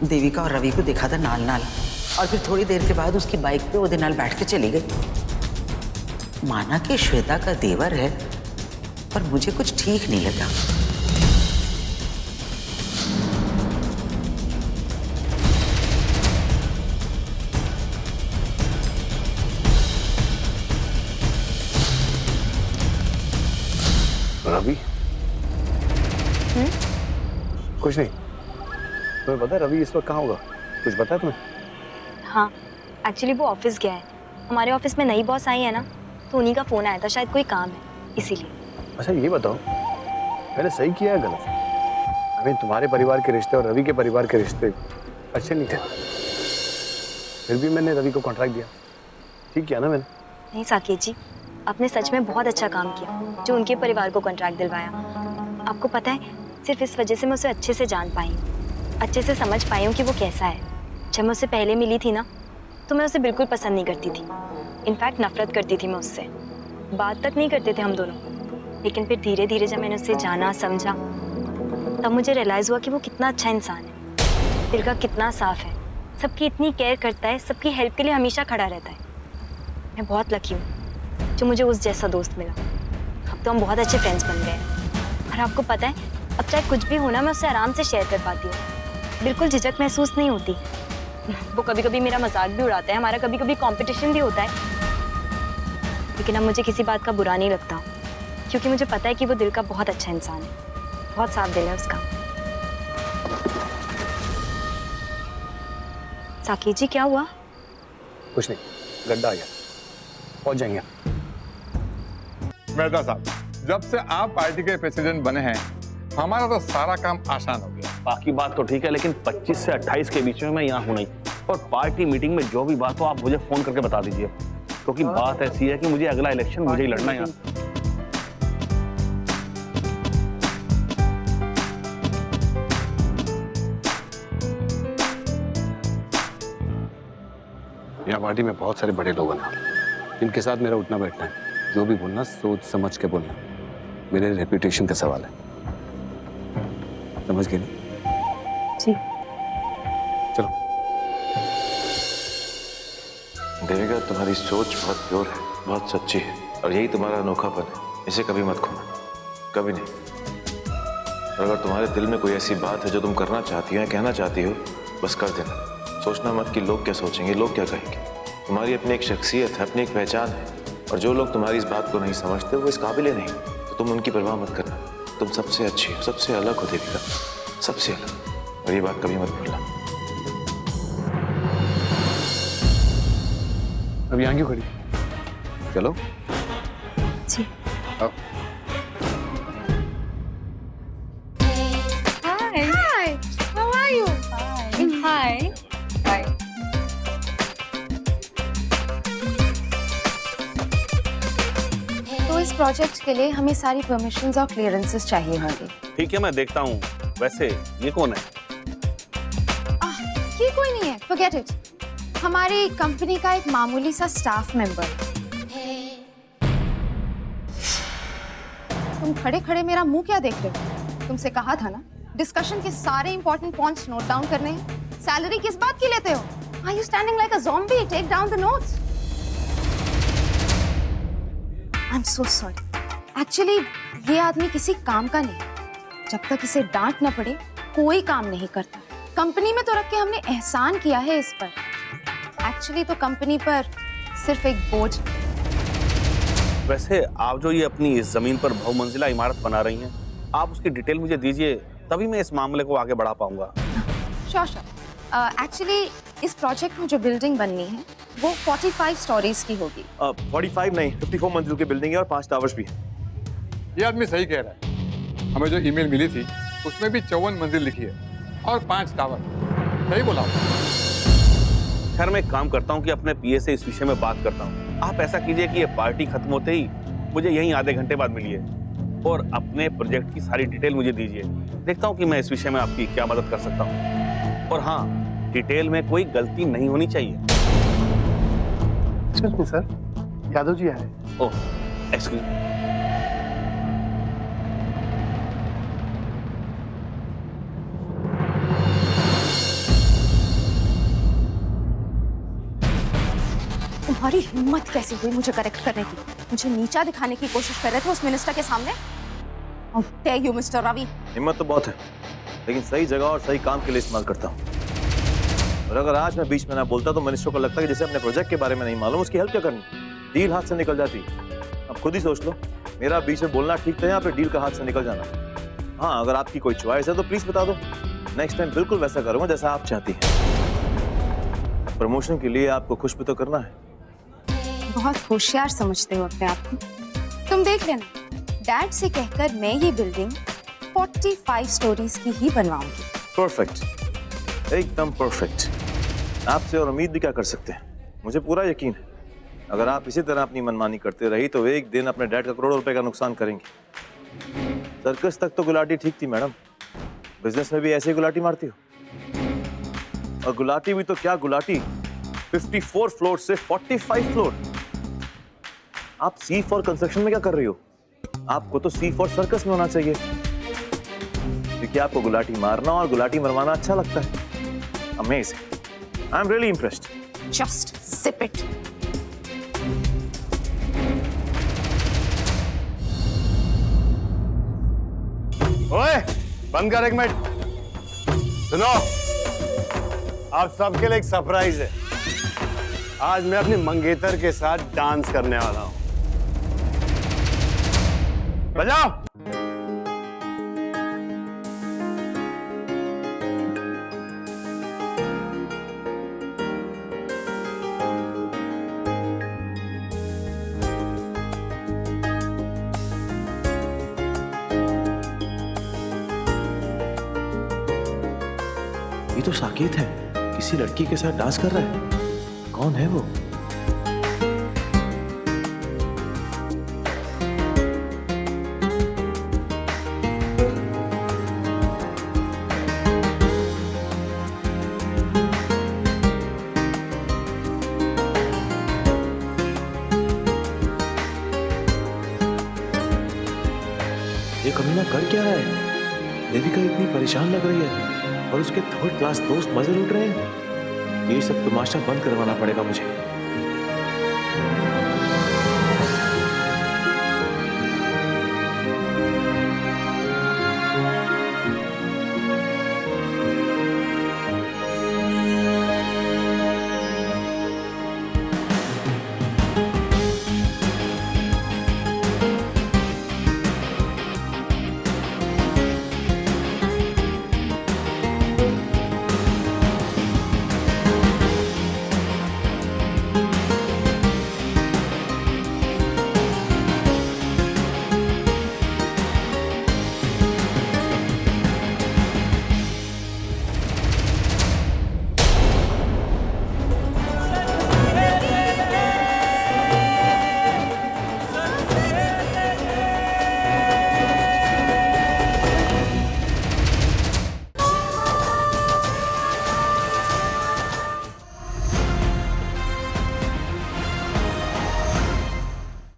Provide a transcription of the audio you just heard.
देविका और रवि को देखा था नाल नाल, और फिर थोड़ी देर के बाद उसकी बाइक पे वो नाल बैठ के चली गई। माना कि श्वेता का देवर है, पर मुझे कुछ ठीक नहीं लगा। रवि? कुछ नहीं। तुम्हें पता है रवि इस वक्त कहाँ होगा? कुछ पता है तुम्हें? हाँ, एक्चुअली वो ऑफिस गया है। हमारे ऑफिस में नई बॉस आई है ना, तो उन्हीं का फोन आया था, शायद कोई काम है इसीलिए। अच्छा ये बताओ, मैंने सही किया है गलत? तुम्हारे परिवार के रिश्ते और रवि के परिवार के रिश्ते अच्छे नहीं थे, फिर भी मैंने रवि को कॉन्ट्रैक्ट दिया। ठीक किया ना मैंने? नहीं साकेत जी, आपने सच में बहुत अच्छा काम किया जो उनके परिवार को कॉन्ट्रैक्ट दिलवाया। आपको पता है, सिर्फ इस वजह से मैं उसे अच्छे से जान पाई हूँ, अच्छे से समझ पाई हूँ कि वो कैसा है। जब मैं उससे पहले मिली थी ना, तो मैं उसे बिल्कुल पसंद नहीं करती थी। इनफैक्ट नफरत करती थी मैं उससे, बात तक नहीं करते थे हम दोनों। लेकिन फिर धीरे धीरे जब मैंने उससे जाना समझा, तब मुझे रियलाइज़ हुआ कि वो कितना अच्छा इंसान है, दिल का कितना साफ है, सबकी इतनी केयर करता है, सबकी हेल्प के लिए हमेशा खड़ा रहता है। मैं बहुत लकी हूँ जो मुझे उस जैसा दोस्त मिला। अब तो हम बहुत अच्छे फ्रेंड्स बन गए हैं। और आपको पता है, अब चाहे कुछ भी होना, मैं उससे आराम से शेयर कर पाती हूँ, बिल्कुल झिझक महसूस नहीं होती। वो कभी कभी मेरा मजाक भी उड़ाता है, हमारा कभी कभी कंपटीशन भी होता है, लेकिन अब मुझे किसी बात का बुरा नहीं लगता, क्योंकि मुझे पता है कि वो दिल का बहुत अच्छा इंसान है, बहुत साफ दिल है उसका। साकेत जी क्या हुआ? कुछ नहीं, गड्ढा आ गया, पहुंच जाएंगे। मेहता साहब, जब से आप पार्टी के प्रेसिडेंट बने हैं, हमारा तो सारा काम आसान हो गया। बाकी बात तो ठीक है, लेकिन 25 से 28 के बीच में मैं यहाँ हूँ नहीं, और पार्टी मीटिंग में जो भी बात हो आप मुझे फोन करके बता दीजिए, क्योंकि बात ऐसी है कि मुझे अगला इलेक्शन मुझे ही लड़ना है यहाँ। यहाँ पार्टी में बहुत सारे बड़े लोग हैं जिनके साथ मेरा उठना बैठना है। जो भी बोलना सोच समझ के बोलना, मेरे रेपुटेशन का सवाल है, समझ गए ना? जी। चलो। देविका, तुम्हारी सोच बहुत प्योर है, बहुत सच्ची है, और यही तुम्हारा अनोखापन है। इसे कभी मत खोना, कभी नहीं। और अगर तुम्हारे दिल में कोई ऐसी बात है जो तुम करना चाहती हो या कहना चाहती हो, बस कर देना। सोचना मत कि लोग क्या सोचेंगे, लोग क्या कहेंगे। तुम्हारी अपनी एक शख्सियत है, अपनी एक पहचान है, और जो लोग तुम्हारी इस बात को नहीं समझते वो इस काबिल नहीं, तो तुम उनकी परवाह मत करना। तुम सबसे अच्छी हो, सबसे अलग हो देविका, सबसे अलग, और ये बात कभी मत भूलना। अब यहाँ क्यों खड़ी? चलो। जी। आओ। Hi. How are you? Hi. Hi. तो इस प्रोजेक्ट के लिए हमें सारी परमिशंस और क्लियरेंसेस चाहिए होंगे। ठीक है, मैं देखता हूँ। वैसे ये कौन है? ये कोई नहीं है, forget it. हमारी कंपनी का एक मामूली सा स्टाफ मेंबर। तुम खड़े खड़े मेरा मुंह क्या देख रहे हो? तुमसे कहा था ना, डिस्कशन के सारे इंपॉर्टेंट पॉइंट्स नोट डाउन करने हैं। सैलरी किस बात की लेते हो? Are you standing like a zombie? Take down the notes. I'm so sorry. Actually, ये आदमी किसी काम का नहीं। जब तक इसे डांट न पड़े, कोई काम नहीं करता। कंपनी में तो रख के हमने एहसान किया है इस पर। एक्चुअली तो कंपनी पर सिर्फ एक बोझ। वैसे आप जो ये अपनी इस जमीन पर बहुमंजिला इमारत बना रही हैं, आप उसकी डिटेल मुझे दीजिए, तभी मैं इस मामले को आगे बढ़ा पाऊंगा। श्योर। एक्चुअली इस प्रोजेक्ट में जो बिल्डिंग बननी है वो 45 स्टोरीज की होगी। 45 नहीं, 54 मंजिल की बिल्डिंग है और 5 टावर्स भी है। ये आदमी सही कह रहा है। हमें जो ईमेल मिली थी उसमें भी 54 मंजिल लिखी है और 5 टावर। सही बोला। खैर, मैं एक काम करता हूँ कि अपने पीए से इस विषय में बात करता हूँ। आप ऐसा कीजिए कि ये पार्टी खत्म होते ही मुझे यहीं आधे घंटे बाद मिलिए और अपने प्रोजेक्ट की सारी डिटेल मुझे दीजिए। देखता हूँ कि मैं इस विषय में आपकी क्या मदद कर सकता हूँ। और हाँ, डिटेल में कोई गलती नहीं होनी चाहिए। Excuse me sir, Yadav ji आए। ओह, एक्सक्यूज। तुम्हारी हिम्मत कैसे हुई मुझे करेक्ट करने की? मुझे नीचा दिखाने की कोशिश कर रहे थे उस मिनिस्टर के सामने? How dare you, mister Ravi? हिम्मत तो बहुत है, लेकिन सही जगह और सही काम के लिए इस्तेमाल करता हूँ। और अगर आज मैं बीच में ना बोलता तो मिनिस्टर को लगता कि जैसे अपने प्रोजेक्ट के बारे में नहीं मालूम, उसकी हेल्प क्या करनी, डील हाथ से निकल जाती। अब खुद ही सोच लो, मेरा बीच में बोलना ठीक था या फिर डील का हाथ से निकल जाना। हाँ, अगर आपकी कोई चॉइस है तो प्लीज बता दो, नेक्स्ट टाइम बिल्कुल वैसा करूंगा जैसा आप चाहती हैं। प्रमोशन के लिए आपको खुश भी तो करना है। बहुत होशियार समझते हो अपने आप को। तुम देख लेना, डैड से कहकर मैं ये बिल्डिंग 45 स्टोरीज की ही बनवाऊंगी। परफेक्ट, एकदम परफेक्ट। आपसे और उम्मीद भी क्या कर सकते हैं, मुझे पूरा यकीन है अगर आप इसी तरह अपनी मनमानी करते रही तो एक दिन अपने डैड का करोड़ों रुपए का नुकसान करेंगे। सर्कस तक तो गुलाटी ठीक थी मैडम, बिजनेस में भी ऐसे ही गुलाटी मारती हो। और गुलाटी भी तो क्या गुलाटी, 54 फ्लोर से 45 फ्लोर। आप सी फॉर कंस्ट्रक्शन में क्या कर रही हो? आपको तो सी फॉर सर्कस में होना चाहिए, क्योंकि आपको गुलाटी मारना और गुलाटी मरवाना अच्छा लगता है। Amazing, I am really impressed. Just zip it. ओए, बंद कर एक मिनट। सुनो, आप सबके लिए एक सरप्राइज है। आज मैं अपनी मंगेतर के साथ डांस करने वाला हूं। बजाओ। ये तो साकेत है, किसी लड़की के साथ डांस कर रहा है। कौन है वो? ये कमीना कर क्या रहा है? देविका इतनी परेशान लग रही है और उसके थर्ड क्लास दोस्त मजे लूट रहे हैं। ये सब तमाशा बंद करवाना पड़ेगा मुझे।